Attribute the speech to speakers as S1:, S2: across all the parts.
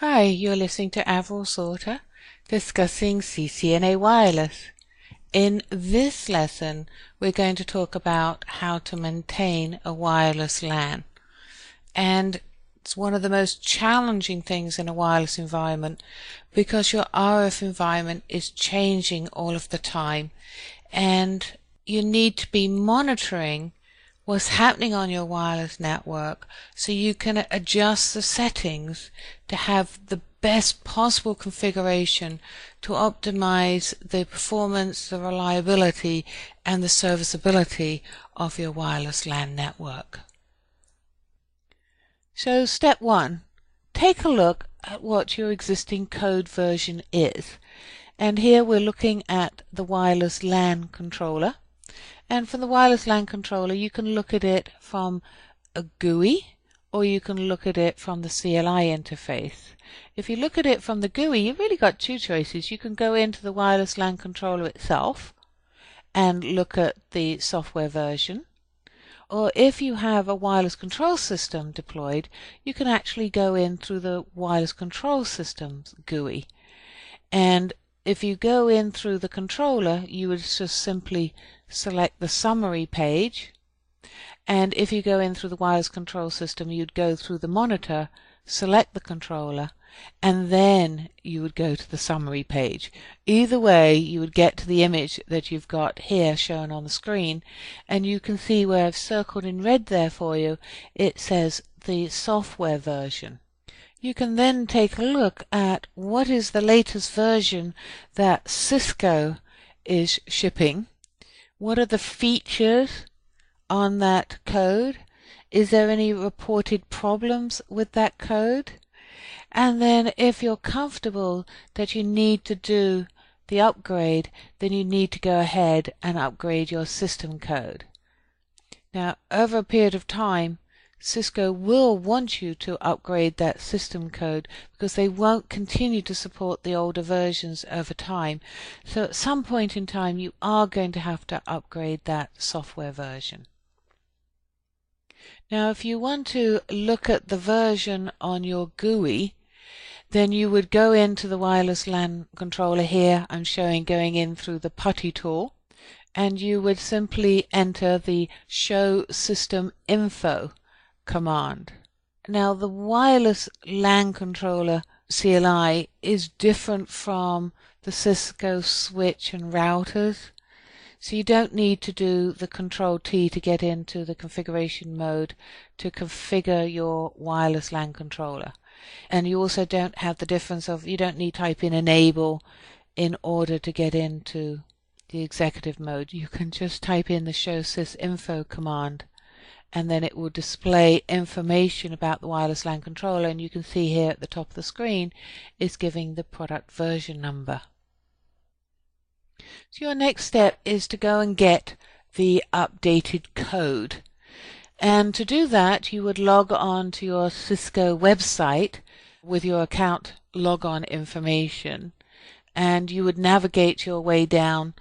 S1: Hi, you're listening to Avril Sauter discussing CCNA Wireless. In this lesson, we're going to talk about how to maintain a wireless LAN. And it's one of the most challenging things in a wireless environment because your RF environment is changing all of the time, and you need to be monitoring what's happening on your wireless network so you can adjust the settings to have the best possible configuration to optimize the performance, the reliability, and the serviceability of your wireless LAN network. So step 1, take a look at what your existing code version is. And here we're looking at the wireless LAN controller. And from the wireless LAN controller, you can look at it from a GUI, or you can look at it from the CLI interface. If you look at it from the GUI, you've really got two choices. You can go into the wireless LAN controller itself and look at the software version. Or if you have a wireless control system deployed, you can actually go in through the wireless control system's GUI. And if you go in through the controller, you would just simply select the summary page. And if you go in through the wireless control system, you'd go through the monitor, select the controller, and then you would go to the summary page. Either way, you would get to the image that you've got here shown on the screen, and you can see where I've circled in red there for you, it says the software version. You can then take a look at what is the latest version that Cisco is shipping. What are the features on that code? Is there any reported problems with that code? And then if you're comfortable that you need to do the upgrade, then you need to go ahead and upgrade your system code. Now, over a period of time, Cisco will want you to upgrade that system code because they won't continue to support the older versions over time. So at some point in time, you are going to have to upgrade that software version. Now, if you want to look at the version on your GUI, then you would go into the wireless LAN controller here. I'm showing going in through the putty tool, and you would simply enter the show system info command. Now, the wireless LAN controller CLI is different from the Cisco switch and routers, so you don't need to do the Control-T to get into the configuration mode to configure your wireless LAN controller. And you also don't have the difference of, you don't need to type in enable in order to get into the executive mode. You can just type in the show sys info command, and then it will display information about the wireless LAN controller, and you can see here at the top of the screen is giving the product version number. So your next step is to go and get the updated code. And to do that, you would log on to your Cisco website with your account logon information, and you would navigate your way down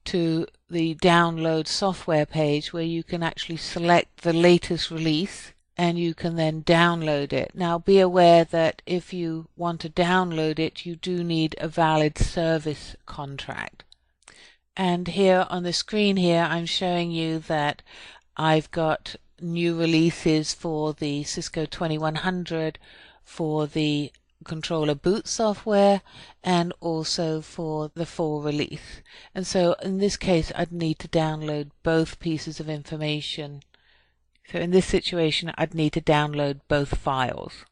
S1: to the download software page where you can actually select the latest release and you can then download it. Now be aware that if you want to download it, you do need a valid service contract. And here on the screen here, I'm showing you that I've got new releases for the Cisco 2100, for the controller boot software, and also for the full release. And so in this case, I'd need to download both pieces of information. So in this situation, I'd need to download both files.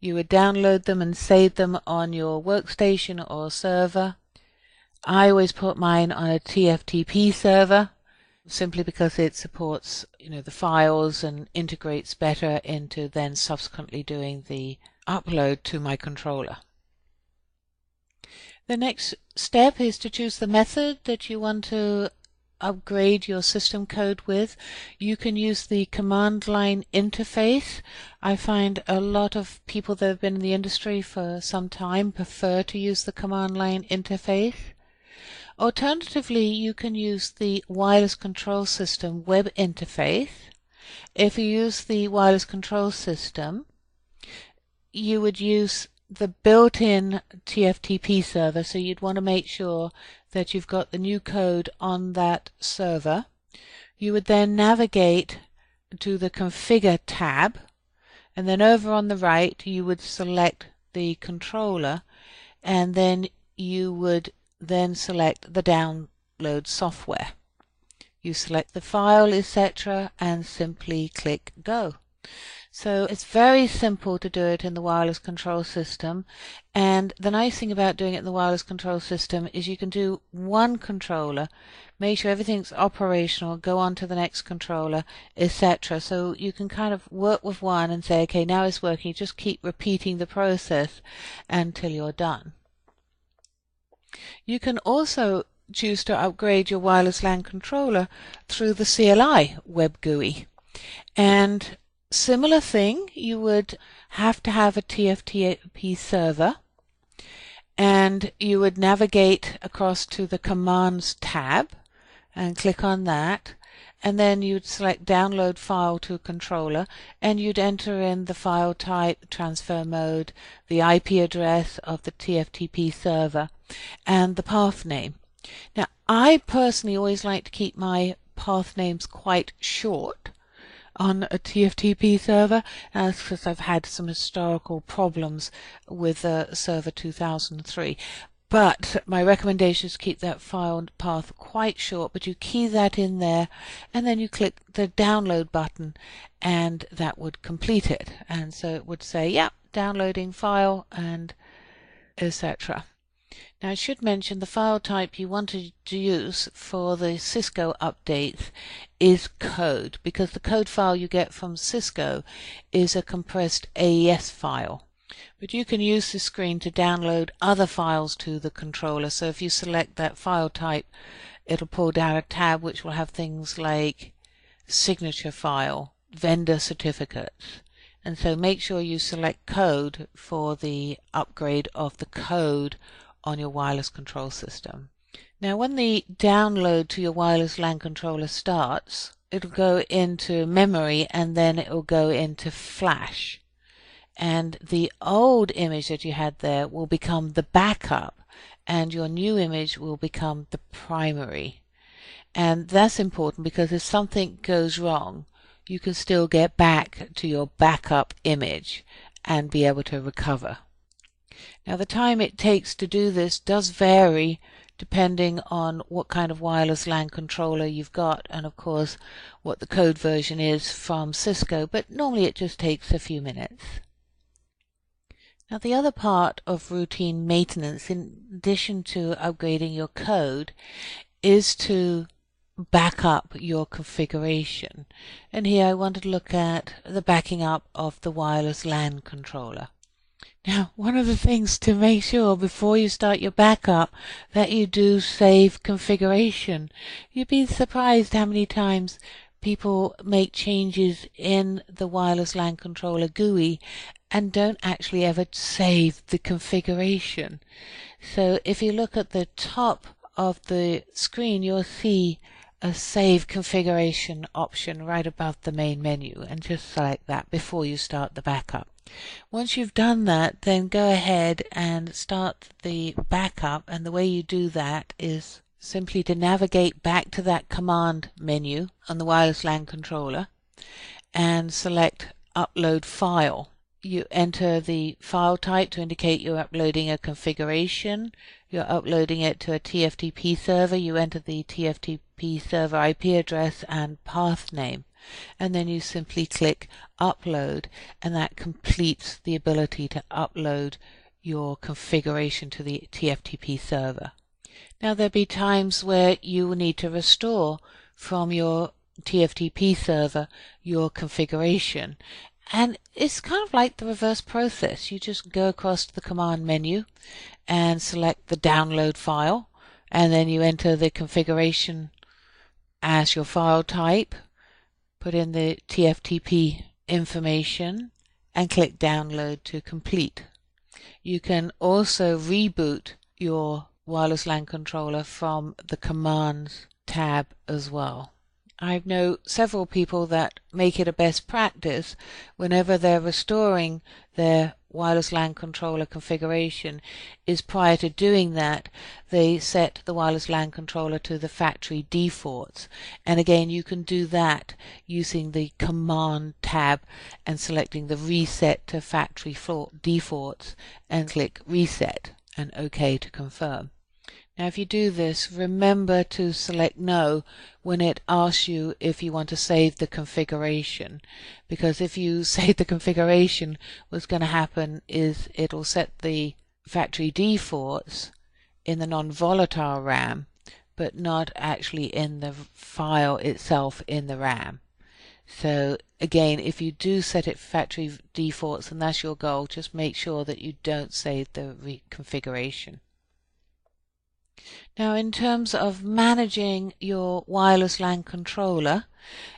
S1: You would download them and save them on your workstation or server. I always put mine on a TFTP server, simply because it supports, the files and integrates better into then subsequently doing the upload to my controller. The next step is to choose the method that you want to upgrade your system code with. You can use the command line interface. I find a lot of people that have been in the industry for some time prefer to use the command line interface. Alternatively, you can use the wireless control system web interface. If you use the wireless control system, you would use the built-in TFTP server, so you'd want to make sure that you've got the new code on that server. You would then navigate to the Configure tab, and then over on the right you would select the controller, and then you would then select the download software. You select the file, etc., and simply click Go. So it's very simple to do it in the wireless control system, and the nice thing about doing it in the wireless control system is you can do one controller, make sure everything's operational, go on to the next controller, etc. So you can kind of work with one and say, okay, now it's working, just keep repeating the process until you're done. You can also choose to upgrade your wireless LAN controller through the CLI web GUI. And similar thing, you would have to have a TFTP server, and you would navigate across to the Commands tab and click on that, and then you'd select Download File to Controller, and you'd enter in the file type, transfer mode, the IP address of the TFTP server, and the path name. Now, I personally always like to keep my path names quite short on a TFTP server, and that's because I've had some historical problems with server 2003. But my recommendation is to keep that file path quite short, but you key that in there, and then you click the download button, and that would complete it. And so it would say, yeah, downloading file, and etc. Now I should mention the file type you want to use for the Cisco updates is code, because the code file you get from Cisco is a compressed AES file. But you can use the screen to download other files to the controller. So if you select that file type, it'll pull down a tab which will have things like signature file, vendor certificates. And so make sure you select code for the upgrade of the code on your wireless control system. Now when the download to your wireless LAN controller starts, it'll go into memory and then it will go into flash. And the old image that you had there will become the backup, and your new image will become the primary. And that's important because if something goes wrong, you can still get back to your backup image and be able to recover. Now the time it takes to do this does vary depending on what kind of wireless LAN controller you've got, and of course what the code version is from Cisco, but normally it just takes a few minutes. Now the other part of routine maintenance, in addition to upgrading your code, is to back up your configuration. And here I want to look at the backing up of the wireless LAN controller. Now, one of the things to make sure before you start your backup that you do save configuration. You'd be surprised how many times people make changes in the wireless LAN controller GUI and don't actually ever save the configuration. So if you look at the top of the screen, you'll see a Save Configuration option right above the main menu, and just select that before you start the backup. Once you've done that, then go ahead and start the backup, and the way you do that is simply to navigate back to that command menu on the wireless LAN controller and select Upload File. You enter the file type to indicate you're uploading a configuration. You're uploading it to a TFTP server. You enter the TFTP server IP address and path name, and then you simply click Upload, and that completes the ability to upload your configuration to the TFTP server. Now there'll be times where you will need to restore from your TFTP server your configuration. And it's kind of like the reverse process. You just go across to the command menu and select the download file, and then you enter the configuration as your file type, put in the TFTP information, and click download to complete. You can also reboot your wireless LAN controller from the commands tab as well. I know several people that make it a best practice whenever they're restoring their wireless LAN controller configuration is prior to doing that, they set the wireless LAN controller to the factory defaults. And again, you can do that using the Command tab and selecting the Reset to Factory Defaults and click Reset and OK to confirm. Now if you do this, remember to select No when it asks you if you want to save the configuration, because if you save the configuration, what's going to happen is it'll set the factory defaults in the non-volatile RAM, but not actually in the file itself in the RAM. So again, if you do set it factory defaults and that's your goal, just make sure that you don't save the reconfiguration. Now in terms of managing your wireless LAN controller,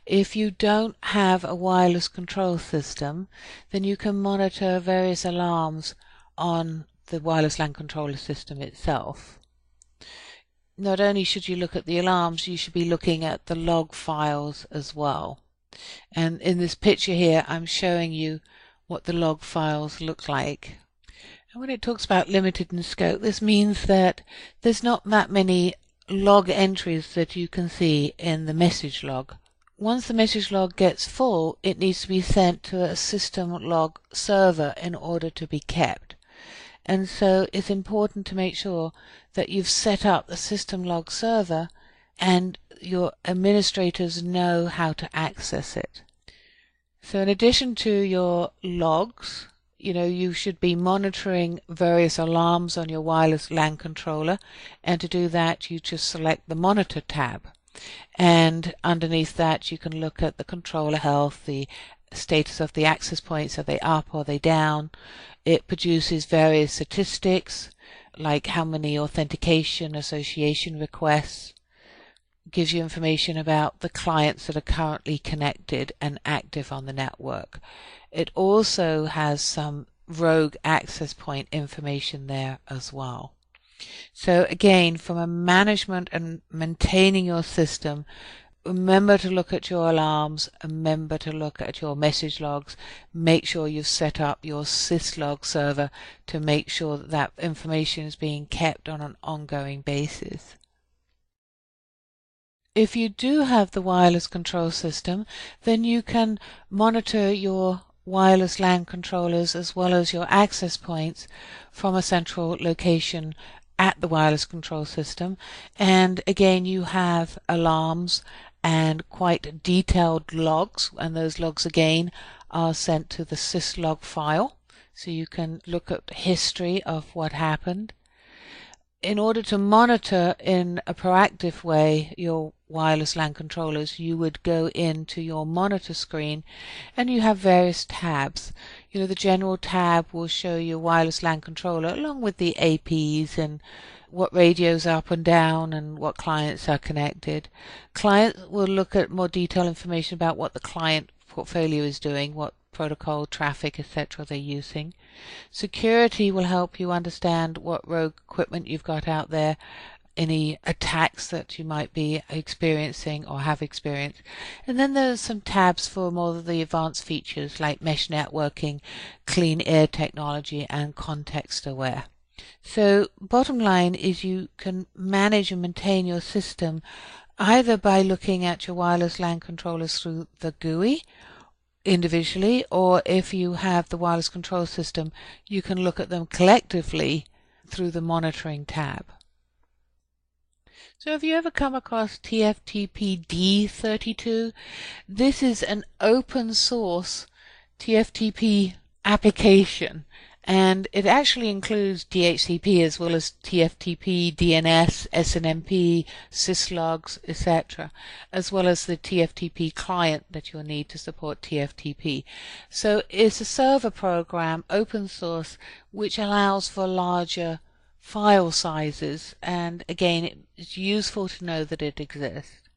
S1: if you don't have a wireless control system, then you can monitor various alarms on the wireless LAN controller system itself. Not only should you look at the alarms, you should be looking at the log files as well. And in this picture here, I'm showing you what the log files look like. And when it talks about limited in scope, this means that there's not that many log entries that you can see in the message log. Once the message log gets full, it needs to be sent to a system log server in order to be kept. And so it's important to make sure that you've set up the system log server and your administrators know how to access it. So in addition to your logs, you should be monitoring various alarms on your wireless LAN controller, and to do that you just select the Monitor tab, and underneath that you can look at the controller health, the status of the access points, are they up or are they down. It produces various statistics like how many authentication association requests, gives you information about the clients that are currently connected and active on the network. It also has some rogue access point information there as well. So again, from a management and maintaining your system, remember to look at your alarms, remember to look at your message logs, make sure you've set up your syslog server to make sure that that information is being kept on an ongoing basis. If you do have the wireless control system, then you can monitor your wireless LAN controllers as well as your access points from a central location at the wireless control system. And again, you have alarms and quite detailed logs, and those logs again are sent to the syslog file, so you can look at history of what happened. In order to monitor in a proactive way your wireless LAN controllers, you would go into your monitor screen and you have various tabs. The general tab will show your wireless LAN controller along with the APs and what radios are up and down and what clients are connected. Client will look at more detailed information about what the client portfolio is doing, what protocol, traffic, etc. they're using. Security will help you understand what rogue equipment you've got out there, any attacks that you might be experiencing or have experienced. And then there's some tabs for more of the advanced features like mesh networking, clean air technology, and context aware. So bottom line is you can manage and maintain your system either by looking at your wireless LAN controllers through the GUI individually, or if you have the wireless control system, you can look at them collectively through the monitoring tab. So have you ever come across TFTP D32? This is an open source TFTP application, and it actually includes DHCP as well as TFTP, DNS, SNMP, syslogs, etc., as well as the TFTP client that you'll need to support TFTP. So it's a server program, open source, which allows for larger file sizes, and again, it's useful to know that it exists.